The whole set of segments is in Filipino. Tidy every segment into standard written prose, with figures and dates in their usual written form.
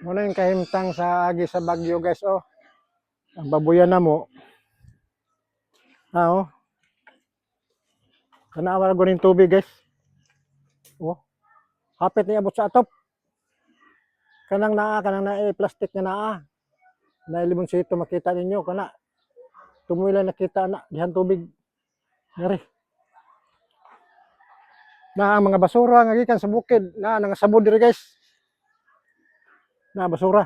Muna yung kahimtang sa agi sa Bagyo guys, oh. Ang babuyan na mo. Oh. Kanawa na guning tubig guys. Oh. Hapit ni abot sa atop. Kanang na plastic nga naa. Na libon sito makita ninyo kana. Tumuila nakita na dihan tubig. Ngari. Na ang mga basura nga gikan sa bukid na nangasabod diri guys. Na basura.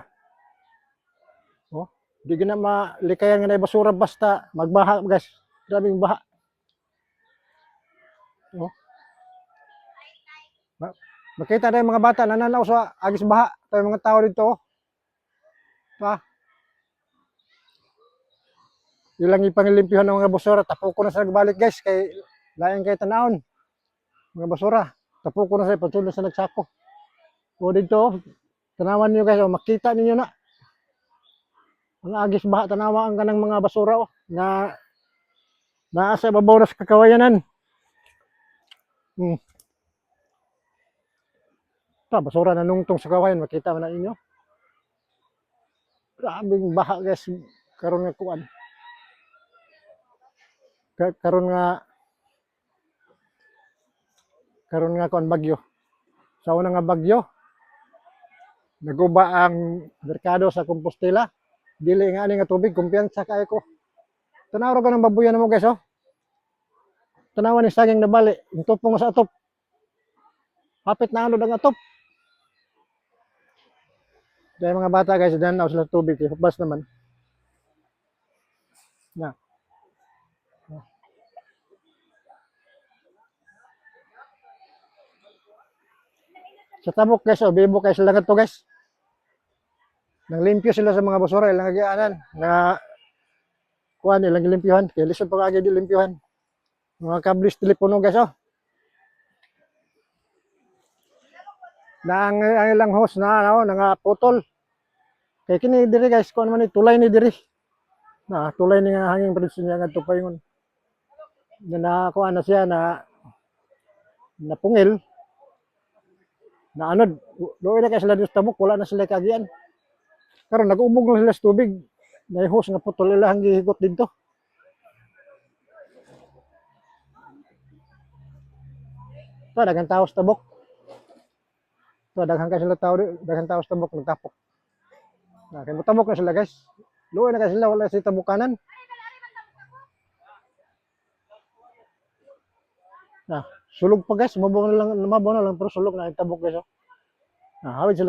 Oh, di gina malikayan nga na basura basta magbaha guys. Grabing baha. Oh. Makita na yung mga bata nananaw sa agis baha. Tayo mga tao dito. Oh. Pa. Ilang ipangilimpyuhan ng mga basura. Tapo ko na sa nagbalik guys. Kay layan kay tanawon. Mga basura. Tapo ko na sa ipagsulo sa nagsako. O dito. Tanawan niyo guys. O, makita ninyo na. Ang agis baha. Tanawa ang kanang mga basura. Oh. Na naasa babaw na sa kakawayanan. Basura na nungtong sa kawayan. Makita man na inyo. Grabing baha guys. Karon nga kuan. Karon nga kuan bagyo. Sa una nga bagyo, naguba ang merkado sa Compostela. Dili nga ani nga tubig, kumpiyansa kay ko. Tanaw ra ng babuyan mo guys, oh. Tanawan ni saging nabali, intupong sa atop. Hapit na anod ang atop. Dahil mga bata guys, danaw sila tubig, hubas naman. Na. Sa tabok guys, oh, bibo guys sila to guys. Nang limpyo sila sa mga basura, ilang agianan na kuan ilang limpyuhan, kay lisod pa kagid limpyuhan. Mga kablis telepono guys, oh. Na ang ilang hose na nga putol. Kay kini diri guys, kuan man ni tulay ni diri. Na tulay ni nga hanging presyo niya ngadto pa ingon. Na kuan na siya na napungil. Na anod, doon na kay sila sa tabok, wala na sila kagian. Karon nag-ubog na sila sa tubig. May hose nga putol ilang gihigot dito. So, daghang tao sa tabok. So, daghang kay sila tao, daghang tao sa tabok nagtapok. Na kay mutabok na sila guys. Luoy na kay sila wala sa tabukanan. Na, sulog pa guys, mabaw na lang pero sulog na itabok guys. Oh. Hawid sila